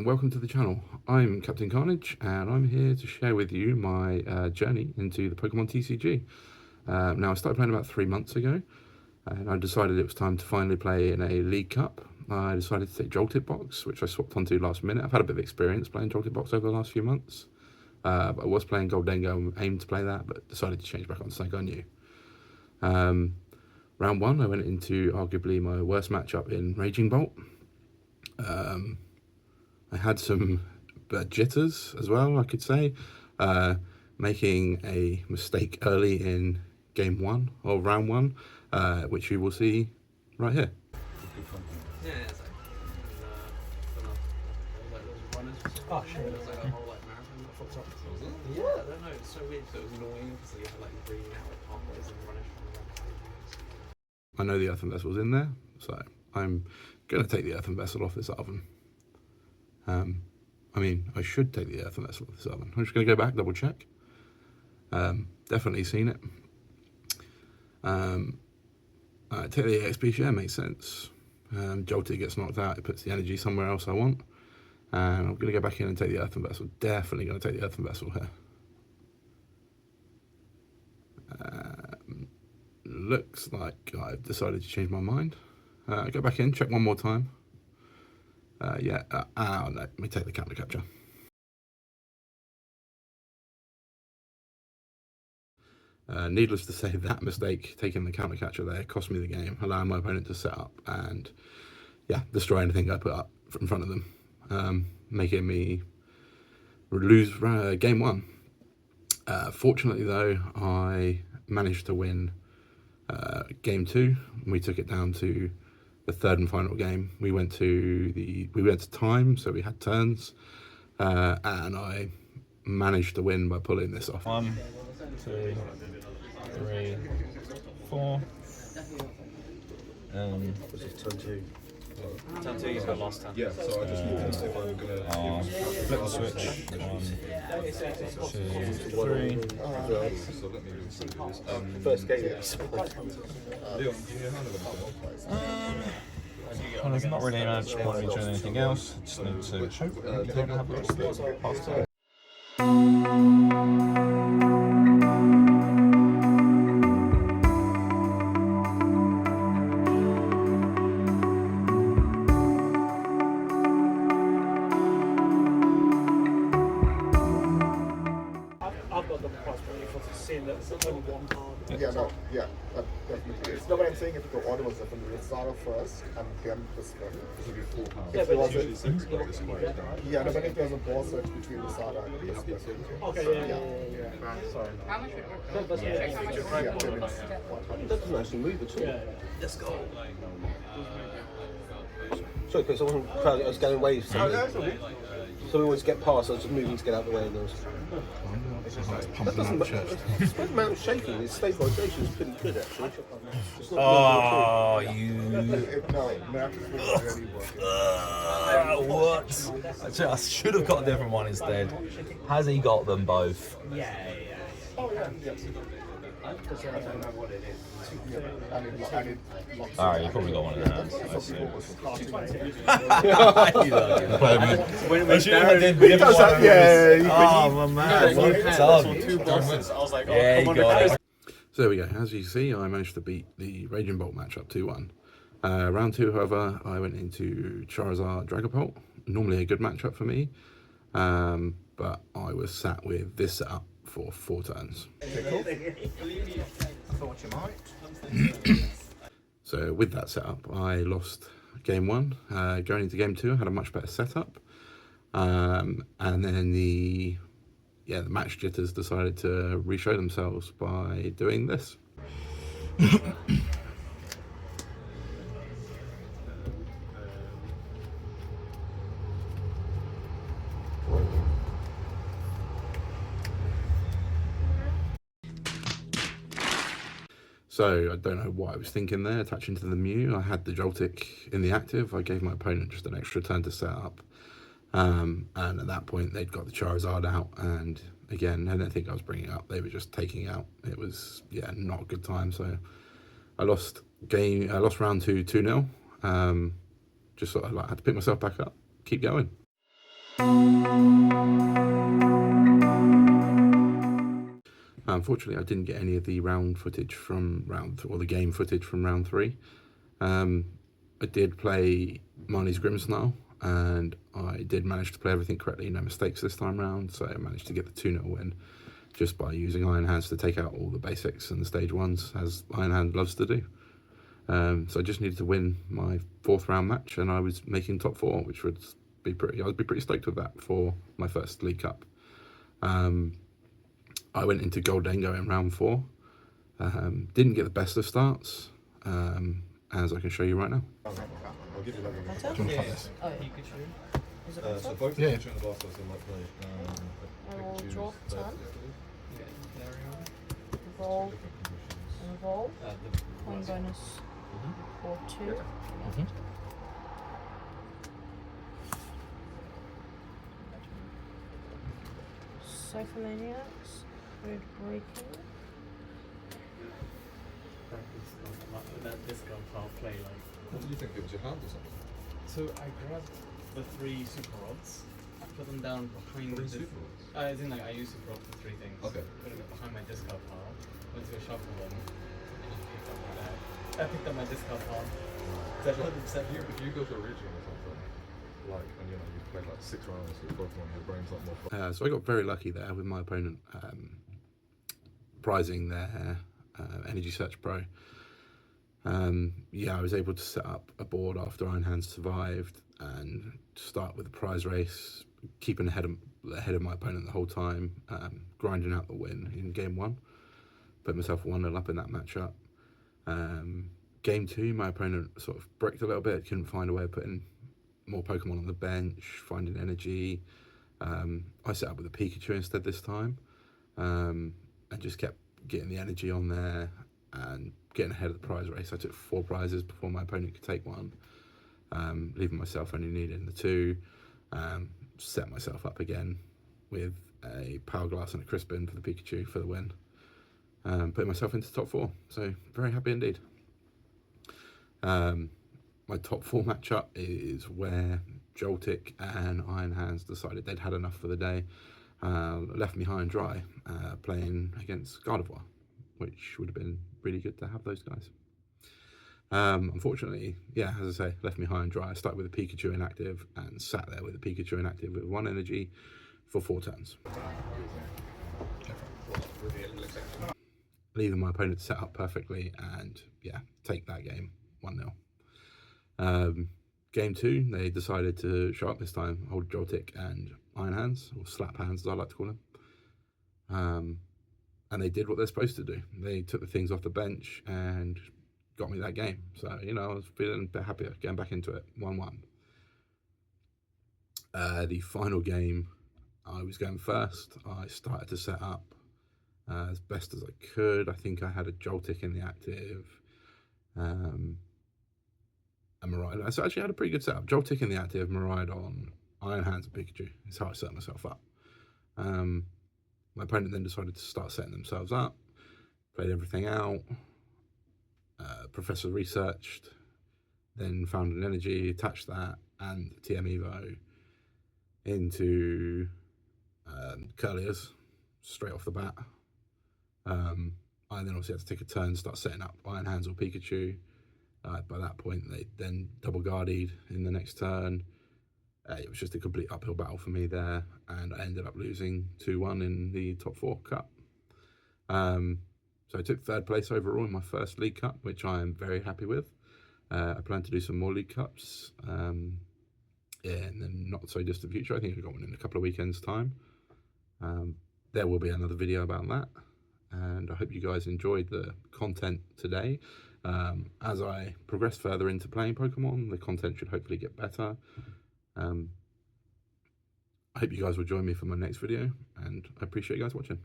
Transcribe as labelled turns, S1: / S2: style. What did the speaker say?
S1: and welcome to the channel. I'm Captain Carnage and I'm here to share with you my journey into the Pokemon TCG. Now I started playing about 3 months ago and I decided it was time to finally play in a League Cup. I decided to take Joltik box, which I swapped onto last minute. I've had a bit of experience playing Joltik box over the last few months, but I was playing Gholdengo and aimed to play that, but decided to change back on something I knew. Round 1 I went into arguably my worst matchup in Raging Bolt. I had some jitters as well, I could say, making a mistake early in game 1 or round 1, which you will see right here.
S2: Yeah, it's like, oh shit. It was like a whole like marathon that fucked up. Yeah, I don't know, it's so weird because it was annoying because you had like breathing out like pathways and running from the
S1: I know the earthen vessel's in there, so I'm going to take the earthen vessel off this oven. I mean, I should take the earthen vessel off this oven. I'm just going to go back, double check. Definitely seen it. Take the EXP share, makes sense. Joltik gets knocked out, it puts the energy somewhere else I want. And I'm going to go back in and take the earthen vessel. Definitely going to take the earthen vessel here. Looks like I've decided to change my mind. Go back in, check one more time. No, let me take the counter capture. Needless to say, that mistake, taking the counter catcher there, cost me the game, allowing my opponent to set up and, yeah, destroy anything I put up in front of them, making me lose game 1. Fortunately, though, I managed to win game 2. We took it down to the third and final game. We went to time, so we had turns, and I managed to win by pulling this off.
S3: 1, 2, 3, 4.
S4: Was it turn 2?
S2: Turn 2, you got last time.
S4: Yeah, so I just need to see if I'm gonna
S3: flip the switch. 1, 2, 3.
S4: So let me do this.
S5: First game.
S4: Leon, do you have
S3: Well, there's not really much point in doing anything else. I just need to choke and have a look at the past turn.
S5: I've got the price point for seeing that it's only one card.
S6: Yeah, no, yeah, that definitely is. No, what I'm saying, if the order was different, we would start off first and then the spin.
S4: This will be £4.
S5: Yeah,
S4: If
S5: but
S4: it was
S5: it's
S4: usually 6, but this way it's down.
S6: Yeah, no, but if there's a ball search between the Sada and the spin.
S5: Okay, yeah. Sorry.
S7: How much would it
S5: That doesn't
S6: Yeah,
S5: make
S6: that
S5: sense.
S6: actually move at all.
S5: Yeah.
S2: Let's go.
S5: Sorry, because someone crowded us going away. So we wanted to get past, I was just moving to get out of the way. And there was... That doesn't matter. The amount of shaking, its stabilisation is pretty good actually. It's not
S3: you.
S6: No, matches was already working.
S3: What? I should have got a different one instead. Has he got them both?
S6: Oh, yeah, yes. Because I don't know what it is.
S3: Alright, you probably got one of them.
S6: Some people was casting
S3: Oh, my man. Yeah, you got it.
S1: So there we go. As you see, I managed to beat the Raging Bolt matchup 2-1. Round 2, however, I went into Charizard Dragapult. Normally a good matchup for me, but I was sat with this setup for 4 turns.
S6: I thought you might.
S1: So with that setup, I lost game 1. Going into game 2, I had a much better setup, and then the match jitters decided to re-show themselves by doing this. So I don't know what I was thinking there, attaching to the Mew. I had the Joltik in the active. I gave my opponent just an extra turn to set up. And at that point, they'd got the Charizard out. And again, I don't think I was bringing it up. They were just taking out. It was, yeah, not a good time. So I lost round 2, 2-0. Just sort of like had to pick myself back up, keep going. Unfortunately, I didn't get any of the round footage from or the game footage from round 3. I did play Marnie's Grimmsnarl, and I did manage to play everything correctly, no mistakes this time round, so I managed to get the 2-0 win just by using Iron Hands to take out all the basics and the stage 1s, as Iron Hand loves to do. So I just needed to win my 4th round match, and I was making top 4, which would be I'd be pretty stoked with that for my first League Cup. I went into Gholdengo in round 4. Didn't get the best of starts, as I can show you right now.
S4: I'll give you that one.
S3: Do you want to cut this?
S7: Oh, yeah.
S2: Pikachu.
S7: Is it
S4: So
S7: better?
S4: both
S3: Yeah.
S4: Pikachu and the last person might play.
S7: I will draw
S4: Pikachu's
S7: turn.
S2: Yeah, Larion.
S7: Evolve. Evolve.
S2: The
S7: Coin bonus for 2. Psychomaniacs. Code breaking.
S2: that discard pile play like.
S4: What did you think? It was your hand or something?
S2: So I grabbed the 3 super rods, I put them down behind the
S4: Super rods?
S2: as in like I used super rods for 3 things.
S4: Okay.
S2: Put it behind my discard pile, went to a shuffle them, and just picked up my deck. I picked up my discard pile. So I put them separate.
S4: If you go to a regional or something, like, and you know, you play like 6 rounds with Pokemon, your brain's like more fun.
S1: So I got very lucky there with my opponent prizing their Energy Search Pro. Yeah, I was able to set up a board after Iron Hands survived and start with the prize race, keeping ahead of my opponent the whole time, grinding out the win in game 1. Put myself 1-0 up in that matchup. Game 2, my opponent sort of bricked a little bit, couldn't find a way of putting more Pokemon on the bench, finding energy. I set up with a Pikachu instead this time, and just kept getting the energy on there and getting ahead of the prize race. I took 4 prizes before my opponent could take 1, leaving myself only needing the 2. Set myself up again with a Power Glass and a Crispin for the Pikachu for the win. Putting myself into top 4, so very happy indeed. My top 4 matchup is where Joltik and Iron Hands decided they'd had enough for the day, left me high and dry, playing against Gardevoir, which would have been really good to have those guys. Unfortunately, yeah, as I say, left me high and dry. I started with a Pikachu inactive and sat there with a Pikachu inactive with 1 energy for 4 turns, leaving my opponent set up perfectly and yeah, take that game 1-0. Game 2, they decided to show up this time, hold Joltik and Iron Hands, or Slap Hands as I like to call them. And they did what they're supposed to do. They took the things off the bench and got me that game. So, you know, I was feeling a bit happier getting back into it, 1-1. The final game, I was going first. I started to set up as best as I could. I think I had a Joltik in the active. And Miraidon. So I actually had a pretty good setup. Joltik in the active, Miraidon, Iron Hands and Pikachu. It's how I set myself up. My opponent then decided to start setting themselves up, played everything out. Professor researched, then found an energy, attached that and TM Evo into Curliers straight off the bat. I then obviously had to take a turn, start setting up Iron Hands or Pikachu. By that point, they then double guardied in the next turn. It was just a complete uphill battle for me there, and I ended up losing 2-1 in the top 4 cup. So I took 3rd place overall in my first League Cup, which I am very happy with. I plan to do some more League Cups in the not so distant future. I think I've got one in a couple of weekends' time. There will be another video about that, and I hope you guys enjoyed the content today. As I progress further into playing Pokemon, the content should hopefully get better. I hope you guys will join me for my next video, and I appreciate you guys watching.